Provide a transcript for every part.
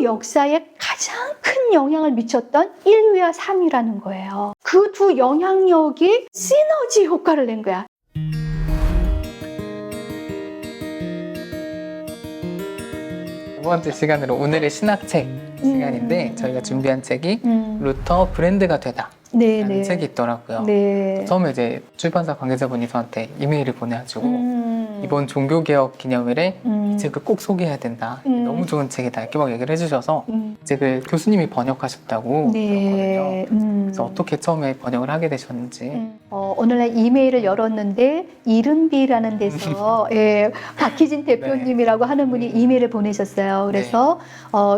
인류 역사에 가장 큰 영향을 미쳤던 1위와 3위라는 거예요. 그 두 영향력이 시너지 효과를 낸 거야. 두 번째 시간으로 오늘의 신학책 시간인데 저희가 준비한 책이 루터 브랜드가 되다 라는 책이 있더라고요. 네. 처음에 이제 출판사 관계자분이 저한테 이메일을 보내가지고 이번 종교개혁 기념일에 이 책을 꼭 소개해야 된다. 너무 좋은 책이다. 이렇게 막 얘기를 해주셔서 이 책을 교수님이 번역하셨다고 네. 들었거든요. 그래서 어떻게 처음에 번역을 하게 되셨는지. 오늘날 이메일을 열었는데 이른비라는 데서 예, 박희진 대표님이라고 하는 분이 이메일을 보내셨어요. 그래서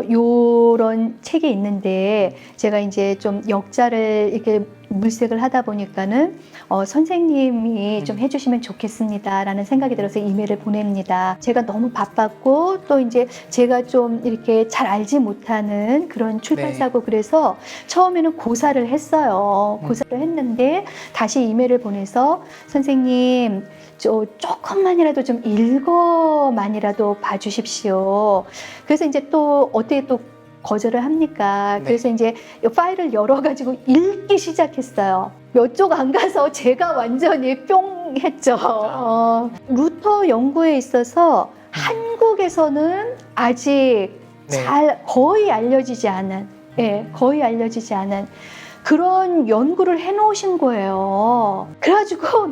요런 책이 있는데 제가 이제 좀 역자를 이렇게 물색을 하다 보니까는 선생님이 좀 해주시면 좋겠습니다라는 생각이 들어서 이메일을 보냅니다. 제가 너무 바빴고 또 이제 제가 좀 이렇게 잘 알지 못하는 그런 출판사고 그래서 처음에는 고사를 했어요. 고사를 했는데 다시 이메일을 보내서 선생님 조금만이라도 좀 읽어만이라도 봐주십시오. 그래서 이제 또 어떻게 또 거절을 합니까? 그래서 이제 파일을 열어가지고 읽기 시작했어요. 몇 쪽 안 가서 제가 완전히 뿅 했죠. 루터 연구에 있어서 한국에서는 아직 거의 알려지지 않은, 거의 알려지지 않은 그런 연구를 해놓으신 거예요. 그래가지고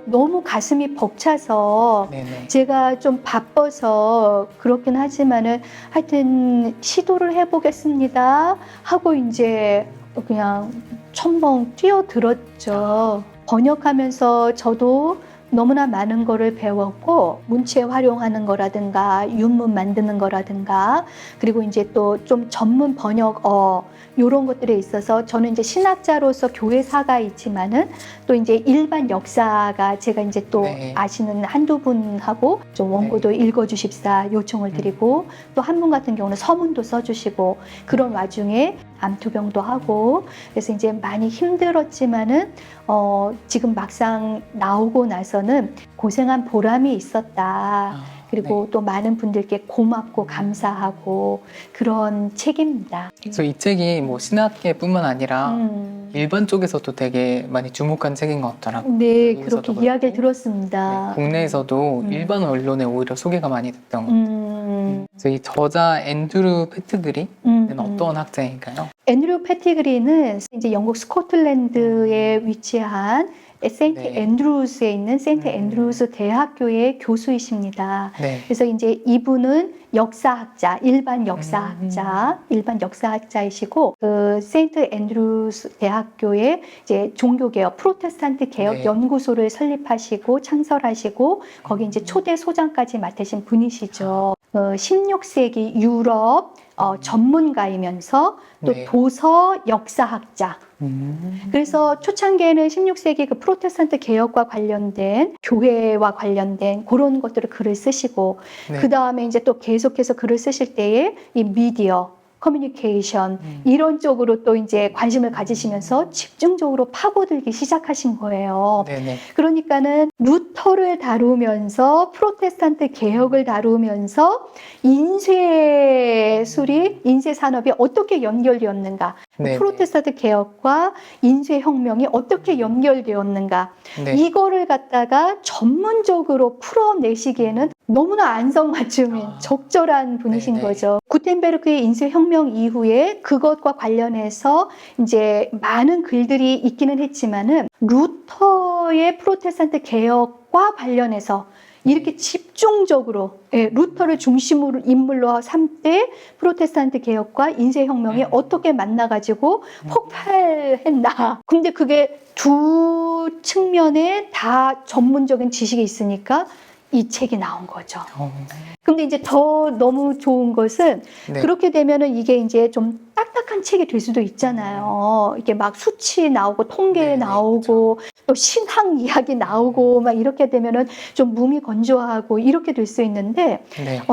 너무 가슴이 벅차서 제가 좀 바빠서 그렇긴 하지만은 하여튼 시도를 해보겠습니다 하고 이제 그냥 첨벙 뛰어들었죠. 번역하면서 저도 너무나 많은 거를 배웠고 문체 활용하는 거라든가 윤문 만드는 거라든가 그리고 이제 또 좀 전문 번역어 이런 것들에 있어서 저는 이제 신학자로서 교회사가 있지만은 또 이제 일반 역사가 제가 이제 또 아시는 한두 분하고 좀 원고도 읽어주십사 요청을 드리고 또 한 분 같은 경우는 서문도 써주시고 그런 와중에 암투병도 하고 그래서 이제 많이 힘들었지만은 지금 막상 나오고 나서는 고생한 보람이 있었다. 그리고 또 많은 분들께 고맙고 감사하고 그런 책입니다. 그래서 이 책이 뭐 신학계뿐만 아니라 일반 쪽에서도 되게 많이 주목한 책인 것 같더라고요. 네, 그렇게 이야기를 들었습니다. 국내에서도 일반 언론에 오히려 소개가 많이 됐던 것 같아요. 그래서 이 저자 앤드루 패티그리는 어떤 학자인가요? 앤드루 패티그리는 이제 영국 스코틀랜드에 위치한 세인트 앤드루스에 있는 세인트 앤드루스 대학교의 교수이십니다. 그래서 이제 이분은 역사학자, 일반 역사학자이시고 그 세인트 앤드루스 대학교의 이제 종교개혁, 프로테스탄트 개혁 연구소를 설립하시고 창설하시고 거기 이제 초대 소장까지 맡으신 분이시죠. 16세기 유럽 전문가이면서 또 도서 역사학자. 그래서 초창기에는 16세기 그 프로테스탄트 개혁과 관련된 교회와 관련된 그런 것들을 글을 쓰시고 그 다음에 이제 또 계속해서 글을 쓰실 때에 이 미디어 커뮤니케이션 이런 쪽으로 또 이제 관심을 가지시면서 집중적으로 파고들기 시작하신 거예요. 그러니까는 루터를 다루면서 프로테스탄트 개혁을 다루면서 인쇄술이 인쇄 산업이 어떻게 연결되었는가, 프로테스탄트 개혁과 인쇄 혁명이 어떻게 연결되었는가 이거를 갖다가 전문적으로 풀어내시기에는 너무나 안성맞춤인 적절한 분이신 거죠. 구텐베르크의 인쇄혁명 이후에 그것과 관련해서 이제 많은 글들이 있기는 했지만은 루터의 프로테스탄트 개혁과 관련해서 이렇게 집중적으로 루터를 중심으로 인물로 삼때 프로테스탄트 개혁과 인쇄혁명이 어떻게 만나가지고 폭발했나. 근데 그게 두 측면에 다 전문적인 지식이 있으니까 이 책이 나온 거죠. 근데 이제 더 너무 좋은 것은 그렇게 되면은 이게 이제 좀 딱딱한 책이 될 수도 있잖아요. 이게 막 수치 나오고 통계 나오고 또 신학 이야기 나오고 막 이렇게 되면은 좀 몸이 건조하고 이렇게 될 수 있는데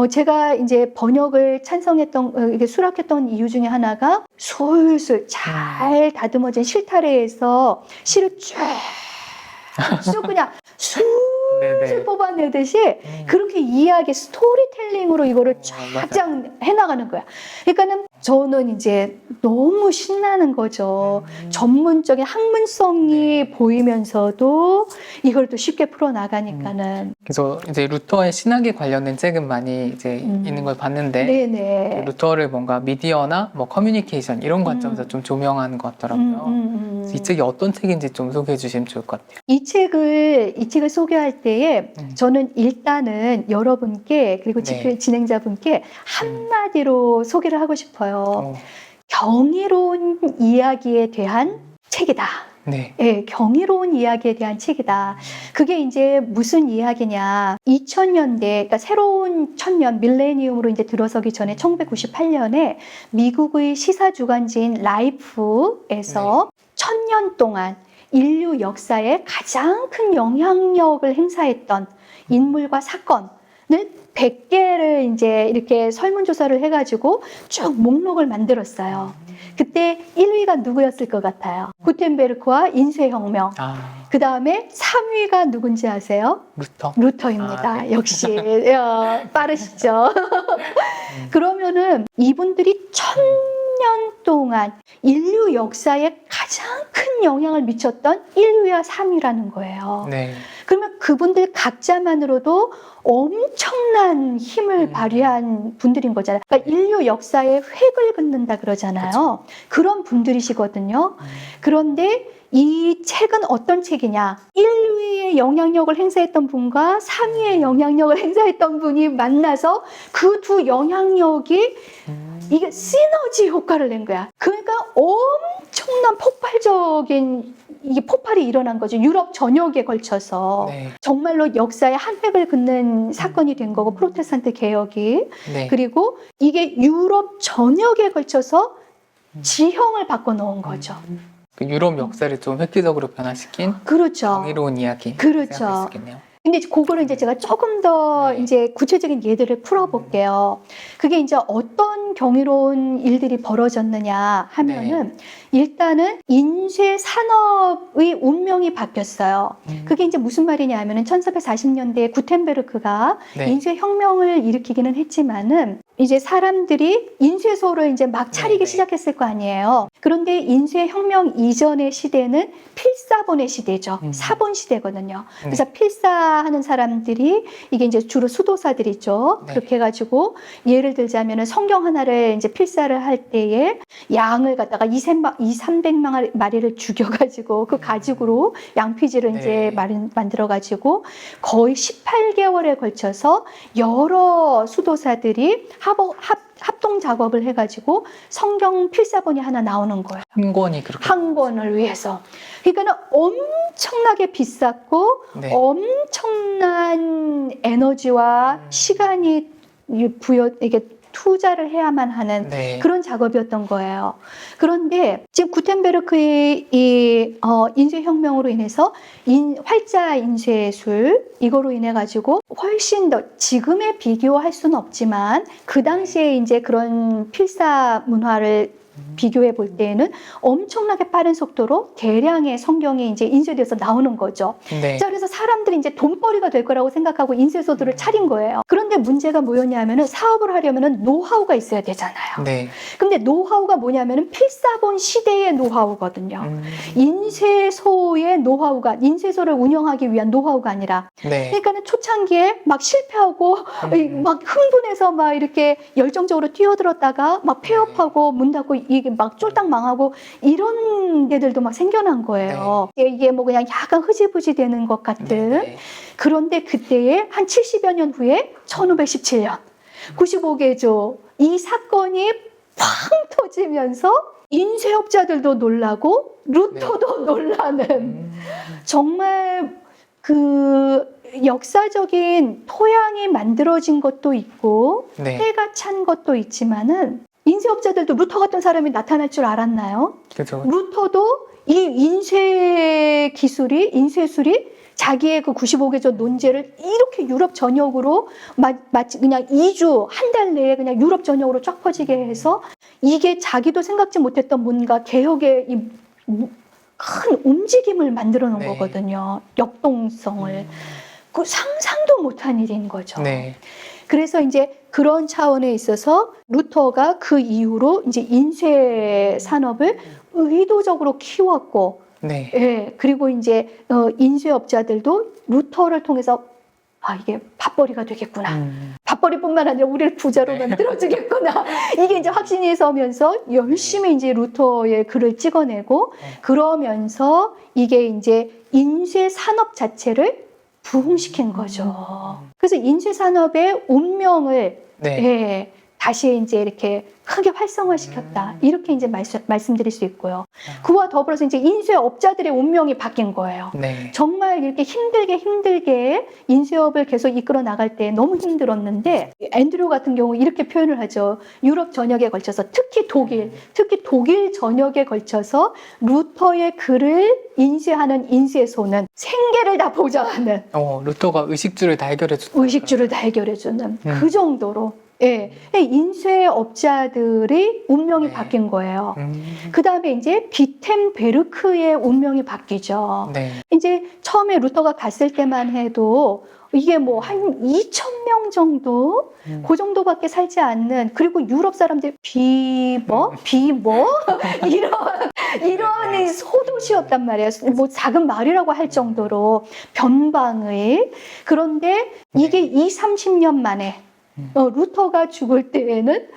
제가 이제 번역을 찬성했던 이게 수락했던 이유 중에 하나가 솔솔 잘 다듬어진 실타래에서 시를 쭉 그냥 술술 뽑아내듯이 그렇게 이야기 스토리텔링으로 이거를 쫙 해나가는 거야. 그러니까는 저는 이제 너무 신나는 거죠. 전문적인 학문성이 보이면서도 이걸 또 쉽게 풀어나가니까는. 그래서 이제 루터의 신학에 관련된 책은 많이 이제 있는 걸 봤는데 루터를 뭔가 미디어나 뭐 커뮤니케이션 이런 관점에서 좀 조명하는 것 같더라고요. 이 책이 어떤 책인지 좀 소개해 주시면 좋을 것 같아요. 이 책을 소개할 때에 저는 일단은 여러분께 그리고 진행자분께 한마디로 소개를 하고 싶어요. 경이로운 이야기에 대한 책이다. 네, 경이로운 이야기에 대한 책이다. 그게 이제 무슨 이야기냐. 2000년대, 그러니까 새로운 천년, 밀레니엄으로 이제 들어서기 전에 1998년에 미국의 시사주간지인 라이프에서 1000년 동안 인류 역사에 가장 큰 영향력을 행사했던 인물과 사건을 100개를 이제 이렇게 설문조사를 해가지고 쭉 목록을 만들었어요. 그때 1위가 누구였을 것 같아요? 구텐베르크와 인쇄혁명. 그 다음에 3위가 누군지 아세요? 루터입니다. 네. 역시 빠르시죠? 그러면은 이분들이 1000년 동안 인류 역사에 가장 큰 영향을 미쳤던 1위와 3위라는 거예요. 네. 그러면 그분들 각자만으로도 엄청난 힘을 발휘한 분들인 거잖아요. 그러니까 인류 역사에 획을 긋는다 그러잖아요. 그런 분들이시거든요. 그런데 이 책은 어떤 책이냐? 1위의 영향력을 행사했던 분과 3위의 영향력을 행사했던 분이 만나서 그 두 영향력이 이게 시너지 효과를 낸 거야. 그러니까 엄청난 폭발적인 이게 폭발이 일어난 거죠. 유럽 전역에 걸쳐서 정말로 역사에 한 획을 긋는 사건이 된 거고 프로테스탄트 개혁이 그리고 이게 유럽 전역에 걸쳐서 지형을 바꿔놓은 거죠. 유럽 역사를 좀 획기적으로 변화시킨 경이로운 이야기. 그렇죠. 근데 그거를 이제 제가 조금 더 이제 구체적인 예들을 풀어볼게요. 그게 이제 어떤 경이로운 일들이 벌어졌느냐 하면은 일단은 인쇄 산업의 운명이 바뀌었어요. 그게 이제 무슨 말이냐 하면은 1440년대에 구텐베르크가 인쇄 혁명을 일으키기는 했지만은 이제 사람들이 인쇄소를 이제 막 차리기 시작했을 거 아니에요. 그런데 인쇄 혁명 이전의 시대는 필사본의 시대죠. 사본 시대거든요. 그래서 필사하는 사람들이 이게 이제 주로 수도사들이죠. 그렇게 해가지고 예를 들자면은 성경 하나를 이제 필사를 할 때에 양을 갖다가 300마리를 죽여가지고 그 가죽으로 양피지를 이제 만들어가지고 거의 18개월에 걸쳐서 여러 수도사들이 합동 작업을 해가지고 성경 필사본이 하나 나오는 거예요. 한 권을 위해서. 그러니까는 엄청나게 비쌌고 엄청난 에너지와 시간이 이게 투자를 해야만 하는 그런 작업이었던 거예요. 그런데 지금 구텐베르크의 인쇄혁명으로 인해서 활자 인쇄술 이거로 인해 가지고 훨씬 더 지금에 비교할 수는 없지만 그 당시에 이제 그런 필사 문화를 비교해 볼 때에는 엄청나게 빠른 속도로 대량의 성경이 이제 인쇄돼서 나오는 거죠. 자, 그래서 사람들이 이제 돈벌이가 될 거라고 생각하고 인쇄소들을 차린 거예요. 그런데 문제가 뭐였냐면은 사업을 하려면은 노하우가 있어야 되잖아요. 근데 노하우가 뭐냐면은 필사본 시대의 노하우거든요. 인쇄소의 노하우가 인쇄소를 운영하기 위한 노하우가 아니라 그러니까는 초창기에 막 실패하고 막 흥분해서 막 이렇게 열정적으로 뛰어들었다가 막 폐업하고 문 닫고 이게 막 쫄딱 망하고 이런 데들도 막 생겨난 거예요. 이게 뭐 그냥 약간 흐지부지 되는 것 같은. 그런데 그때에 한 70여 년 후에 1517년 95개조 이 사건이 팡 터지면서 인쇄업자들도 놀라고 루터도 놀라는 정말 그 역사적인 토양이 만들어진 것도 있고 때가 찬 것도 있지만은 인쇄업자들도 루터 같은 사람이 나타날 줄 알았나요? 루터도 이 인쇄술이 자기의 그 95개조 논제를 이렇게 유럽 전역으로 마치 그냥 2주, 한 달 내에 그냥 유럽 전역으로 쫙 퍼지게 해서 이게 자기도 생각지 못했던 뭔가 개혁의 큰 움직임을 만들어 놓은 거거든요. 역동성을. 그 상상도 못한 일인 거죠. 네. 그래서 이제 그런 차원에 있어서 루터가 그 이후로 이제 인쇄 산업을 의도적으로 키웠고, 네. 예, 그리고 이제 인쇄업자들도 루터를 통해서 이게 밥벌이가 되겠구나. 밥벌이뿐만 아니라 우리를 부자로 만들어주겠구나. 이게 이제 확신이 서면서 열심히 이제 루터의 글을 찍어내고, 그러면서 이게 이제 인쇄 산업 자체를 부흥시킨 거죠. 그래서 인쇄 산업의 운명을 예, 다시 이제 이렇게 크게 활성화시켰다. 이렇게 이제 말씀드릴 수 있고요. 그와 더불어서 이제 인쇄업자들의 운명이 바뀐 거예요. 네. 정말 이렇게 힘들게 인쇄업을 계속 이끌어 나갈 때 너무 힘들었는데, 앤드류 같은 경우 이렇게 표현을 하죠. 유럽 전역에 걸쳐서 특히 독일 전역에 걸쳐서 루터의 글을 인쇄하는 인쇄소는 생계를 다 보장하는, 루터가 의식주를 다 해결해주는 그 정도로, 예, 인쇄업자들의 운명이 바뀐 거예요. 그 다음에 이제 비텐베르크의 운명이 바뀌죠. 네. 이제 처음에 루터가 갔을 때만 해도 이게 뭐 한 2,000명 정도, 그 정도밖에 살지 않는, 그리고 유럽 사람들 이런 소도시였단 말이에요. 뭐 작은 마을이라고 할 정도로 변방의. 그런데 이게 30년 만에 루터가 죽을 때에는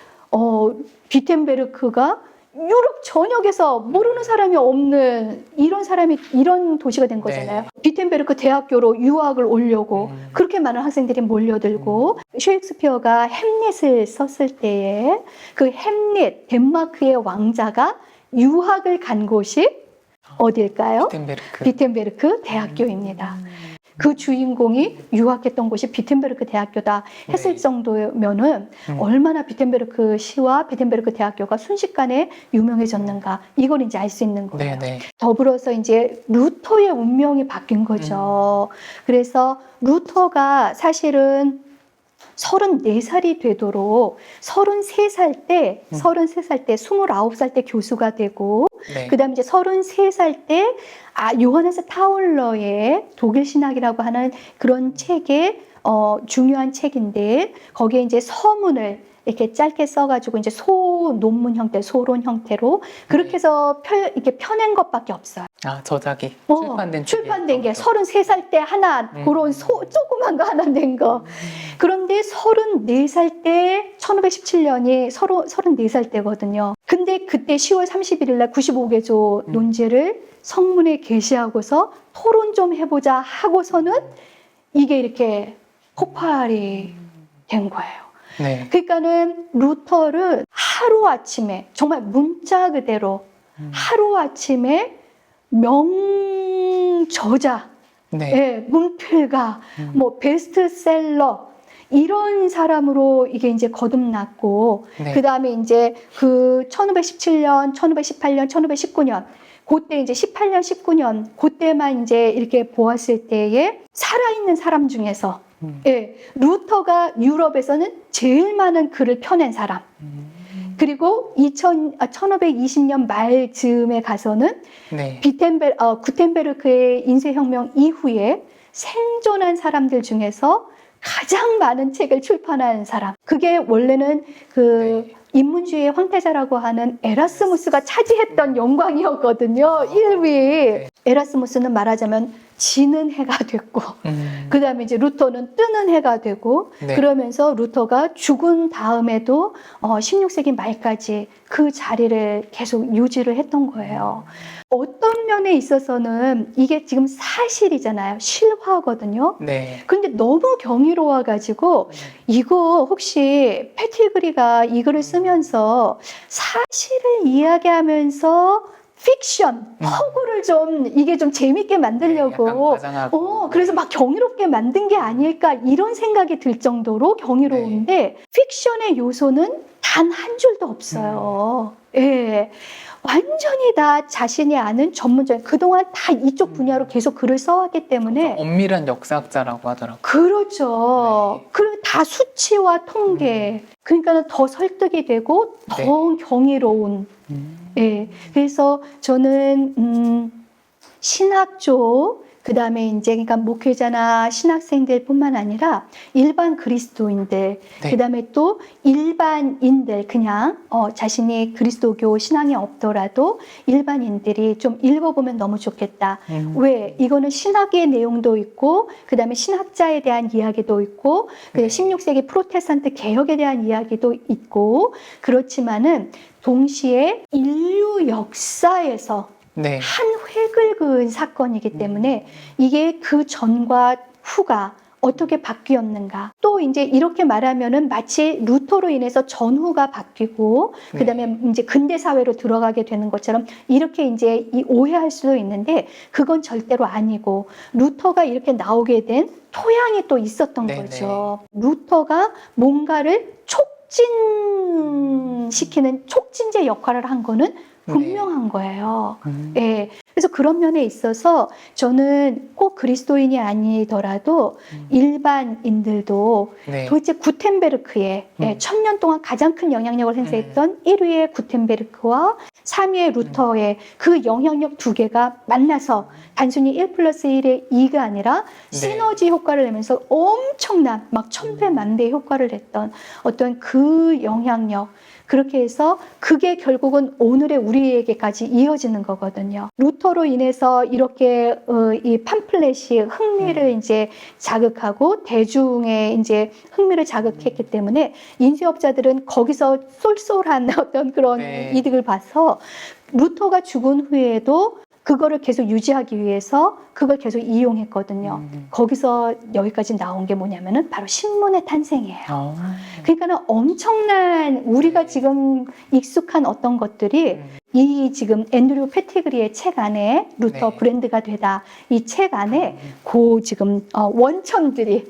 비텐베르크가 유럽 전역에서 모르는 사람이 없는 이런 도시가 된 거잖아요. 비텐베르크 대학교로 유학을 오려고 그렇게 많은 학생들이 몰려들고, 셰익스피어가 햄릿을 썼을 때에 그 햄릿, 덴마크의 왕자가 유학을 간 곳이 어디일까요? 비텐베르크 대학교입니다. 그 주인공이 유학했던 곳이 비텐베르크 대학교다 했을 정도면은 얼마나 비텐베르크 시와 비텐베르크 대학교가 순식간에 유명해졌는가, 이걸 이제 알 수 있는 거예요. 더불어서 이제 루터의 운명이 바뀐 거죠. 그래서 루터가 사실은 34살이 되도록 33살 때 29살 때 교수가 되고, 그 다음에 이제 33살 때 요하네스 타울러의 독일 신학이라고 하는 그런 책에 중요한 책인데, 거기에 이제 서문을 이렇게 짧게 써가지고 이제 소논문 형태, 소론 형태로 그렇게 해서 이렇게 펴낸 것밖에 없어요. 저작이 출판된 게 33살 때 하나, 그런 조그만 거 하나 낸 거. 그런데 34살 때, 1517년이 34살 때거든요. 근데 그때 10월 31일 날 95개조 논제를 성문에 게시하고서 토론 좀 해보자 하고서는 이게 이렇게 폭발이 된 거예요. 그러니까는 루터를 하루아침에, 정말 문자 그대로 하루아침에 명저자, 문필가, 뭐 베스트셀러, 이런 사람으로 이게 이제 거듭났고, 그 다음에 이제 그 1517년, 1518년, 1519년, 그때 이제 18년, 19년, 그때만 이제 이렇게 보았을 때에 살아있는 사람 중에서 루터가 유럽에서는 제일 많은 글을 펴낸 사람. 그리고 1520년 말쯤에 가서는 구텐베르크의 인쇄혁명 이후에 생존한 사람들 중에서 가장 많은 책을 출판한 사람. 그게 원래는 인문주의의 황태자라고 하는 에라스무스가 차지했던 영광이었거든요. 1위. 에라스무스는 말하자면 지는 해가 됐고, 그 다음에 이제 루터는 뜨는 해가 되고, 그러면서 루터가 죽은 다음에도 16세기 말까지 그 자리를 계속 유지를 했던 거예요. 어떤 면에 있어서는 이게 지금 사실이잖아요. 실화거든요. 그런데 너무 경이로워가지고, 이거 혹시 패티그리가 이 글을 쓰면서 사실을 이야기하면서 픽션, 허구를 이게 좀 재밌게 만들려고, 그래서 막 경이롭게 만든 게 아닐까, 이런 생각이 들 정도로 경이로운데, 픽션의 요소는 단 한 줄도 없어요. 완전히 다 자신이 아는 전문적, 그동안 다 이쪽 분야로 계속 글을 써왔기 때문에. 엄밀한 역사학자라고 하더라고요. 그렇죠. 그리고 다 수치와 통계. 그러니까 더 설득이 되고 더 경이로운. 그래서 저는 신학 쪽, 그다음에 이제 그러니까 목회자나 신학생들뿐만 아니라 일반 그리스도인들, 네. 그다음에 또 일반인들 그냥 자신이 그리스도교 신앙이 없더라도 일반인들이 좀 읽어보면 너무 좋겠다. 왜? 이거는 신학의 내용도 있고 그다음에 신학자에 대한 이야기도 있고 네. 16세기 프로테스탄트 개혁에 대한 이야기도 있고 그렇지만은 동시에 인류 역사에서 네. 한 획을 그은 사건이기 때문에 이게 그 전과 후가 어떻게 바뀌었는가. 또 이제 이렇게 말하면은 마치 루터로 인해서 전후가 바뀌고 그다음에 이제 근대 사회로 들어가게 되는 것처럼 이렇게 이제 오해할 수도 있는데 그건 절대로 아니고 루터가 이렇게 나오게 된 토양이 또 있었던 네네. 거죠. 루터가 뭔가를 촉진시키는 촉진제 역할을 한 거는 분명한 거예요. 예. 그래서 그런 면에 있어서 저는 꼭 그리스도인이 아니더라도 일반인들도 네. 도대체 구텐베르크의 1000년 동안 가장 큰 영향력을 행사했던 1위의 구텐베르크와 3위의 루터의 그 영향력 두 개가 만나서 단순히 1+1의 2가 아니라 시너지 효과를 내면서 엄청난 막 1000배 만배의 효과를 냈던 어떤 그 영향력, 그렇게 해서 그게 결국은 오늘의 우리에게까지 이어지는 거거든요. 루터로 인해서 이렇게 이 팜플렛이 흥미를 이제 자극하고 대중의 이제 흥미를 자극했기 때문에 인쇄업자들은 거기서 쏠쏠한 어떤 그런 이득을 봐서 루터가 죽은 후에도 그거를 계속 유지하기 위해서 그걸 계속 이용했거든요. 거기서 여기까지 나온 게 뭐냐면은 바로 신문의 탄생이에요. 그러니까는 엄청난 우리가 지금 익숙한 어떤 것들이 이 지금 앤드류 패티그리의 책 안에 루터 브랜드가 되다 이 책 안에 그 지금 원천들이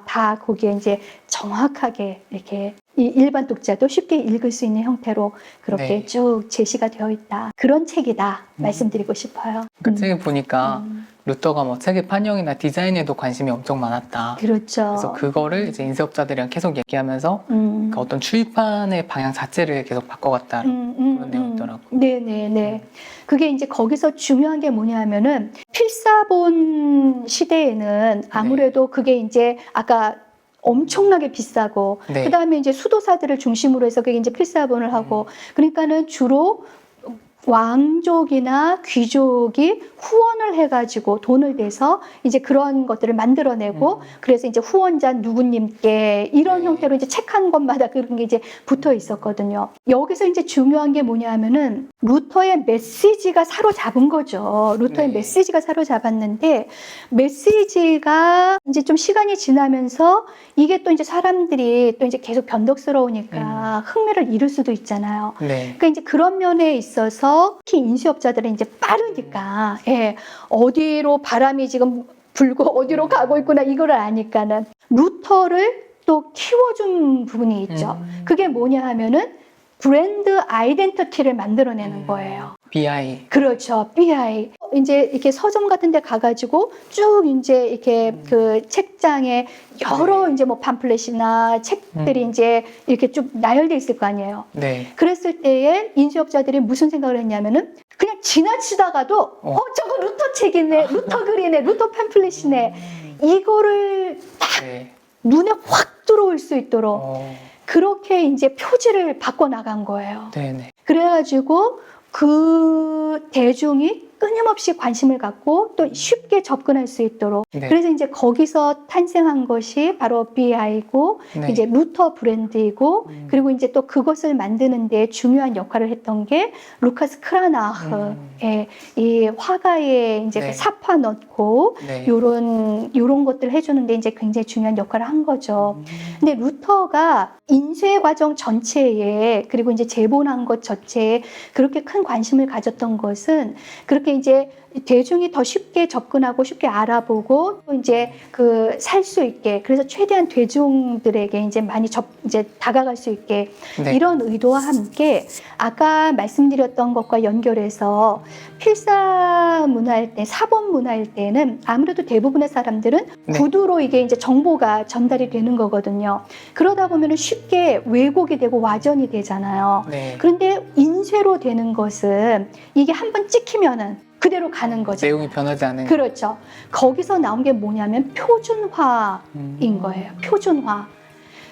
다 거기에 이제 정확하게 이렇게 이 일반 독자도 쉽게 읽을 수 있는 형태로 그렇게 쭉 제시가 되어 있다. 그런 책이다 말씀드리고 싶어요. 그 책에 보니까 루터가 뭐 책의 판형이나 디자인에도 관심이 엄청 많았다. 그렇죠. 그래서 그거를 이제 인쇄업자들이랑 계속 얘기하면서 그 어떤 출판의 방향 자체를 계속 바꿔갔다 그런 내용이더라고요. 네네네. 그게 이제 거기서 중요한 게 뭐냐면은 필사본 시대에는 아무래도 그게 이제 아까 엄청나게 비싸고 그 다음에 이제 수도사들을 중심으로 해서 그게 이제 필사본을 하고 그러니까는 주로 왕족이나 귀족이 후원을 해가지고 돈을 내서 이제 그런 것들을 만들어내고 그래서 이제 후원자 누구님께 이런 형태로 이제 책 한 권마다 그런 게 이제 붙어 있었거든요. 여기서 이제 중요한 게 뭐냐 하면은 루터의 메시지가 사로잡은 거죠. 루터의 메시지가 사로잡았는데 메시지가 이제 좀 시간이 지나면서 이게 또 이제 사람들이 또 이제 계속 변덕스러우니까 흥미를 잃을 수도 있잖아요. 그러니까 이제 그런 면에 있어서 특히 인쇄업자들은 이제 빠르니까 어디로 바람이 지금 불고 어디로 가고 있구나 이거를 아니까는 루터를 또 키워준 부분이 있죠. 그게 뭐냐 하면은 브랜드 아이덴티티를 만들어내는 거예요. BI. 그렇죠. BI. 이제 이렇게 서점 같은 데 가가지고 쭉 이제 이렇게 그 책장에 여러 이제 뭐 팜플렛이나 책들이 이제 이렇게 쭉 나열돼 있을 거 아니에요. 그랬을 때에 인쇄업자들이 무슨 생각을 했냐면은 그냥 지나치다가도 저거 루터 책이네, 루터 글이네, 루터 팜플렛이네. 이거를 딱 눈에 확 들어올 수 있도록 그렇게 이제 표지를 바꿔 나간 거예요. 그래가지고 그 대중이 끊임없이 관심을 갖고 또 쉽게 접근할 수 있도록 그래서 이제 거기서 탄생한 것이 바로 BI고 이제 루터 브랜드이고 그리고 이제 또 그것을 만드는 데 중요한 역할을 했던 게 루카스 크라나흐의 이 화가의 이제 그 사파 넣고 요런 것들 해주는데 이제 굉장히 중요한 역할을 한 거죠. 근데 루터가 인쇄 과정 전체에 그리고 이제 제본한 것 전체에 그렇게 큰 관심을 가졌던 것은 그렇게 이제 대중이 더 쉽게 접근하고 쉽게 알아보고 또 이제 그 살 수 있게 그래서 최대한 대중들에게 이제 많이 이제 다가갈 수 있게 이런 의도와 함께 아까 말씀드렸던 것과 연결해서 필사 문화일 때 사본 문화일 때는 아무래도 대부분의 사람들은 구두로 이게 이제 정보가 전달이 되는 거거든요. 그러다 보면은 쉽게 왜곡이 되고 와전이 되잖아요. 그런데 인쇄로 되는 것은 이게 한번 찍히면은 그대로 가는 거죠. 내용이 변하지 않은. 그렇죠. 거기서 나온 게 뭐냐면 표준화인 거예요. 표준화.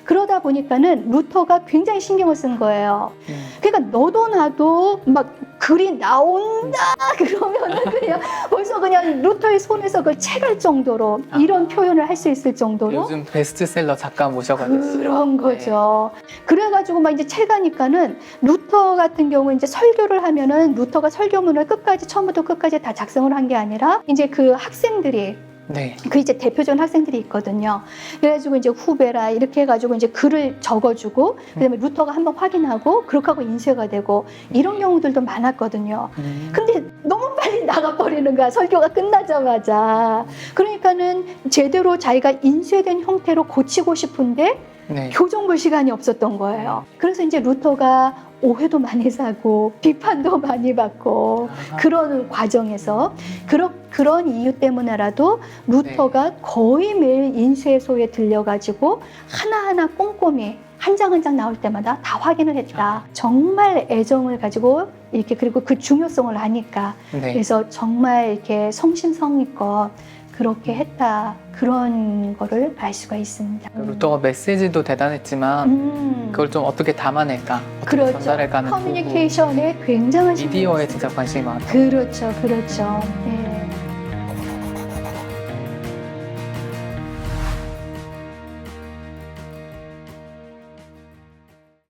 그러다 보니까는 루터가 굉장히 신경을 쓴 거예요. 그러니까 너도 나도 막 글이 나온다 그러면은 그냥 벌써 그냥 루터의 손에서 그걸 채갈 정도로 이런 표현을 할 수 있을 정도로 요즘 베스트셀러 작가 모셔가지고 그런 거죠. 그래가지고 막 이제 채가니까는 루터 같은 경우 이제 설교를 하면은 루터가 설교문을 끝까지 처음부터 끝까지 다 작성을 한 게 아니라 이제 그 학생들이 네. 그 이제 대표적인 학생들이 있거든요. 그래가지고 이제 후배라 이렇게 해가지고 이제 글을 적어주고 그다음에 루터가 한번 확인하고 그렇게 하고 인쇄가 되고 이런 경우들도 많았거든요. 근데 너무 빨리 나가버리는 거야. 설교가 끝나자마자. 그러니까는 제대로 자기가 인쇄된 형태로 고치고 싶은데 네. 교정볼 시간이 없었던 거예요. 그래서 이제 루터가 오해도 많이 사고 비판도 많이 받고 그런 과정에서 그런 이유 때문에라도 루터가 거의 매일 인쇄소에 들려가지고 하나하나 꼼꼼히 한 장 한 장 나올 때마다 다 확인을 했다. 정말 애정을 가지고 이렇게 그리고 그 중요성을 아니까 네. 그래서 정말 이렇게 성심성의껏 그렇게 했다. 그런 거를 알 수가 있습니다. 루터가 메시지도 대단했지만 그걸 좀 어떻게 담아낼까, 어떻게 그렇죠. 전달할까 하는 커뮤니케이션에 굉장한 미디어에 진짜 관심이 많았다. 그렇죠, 그렇죠. 네.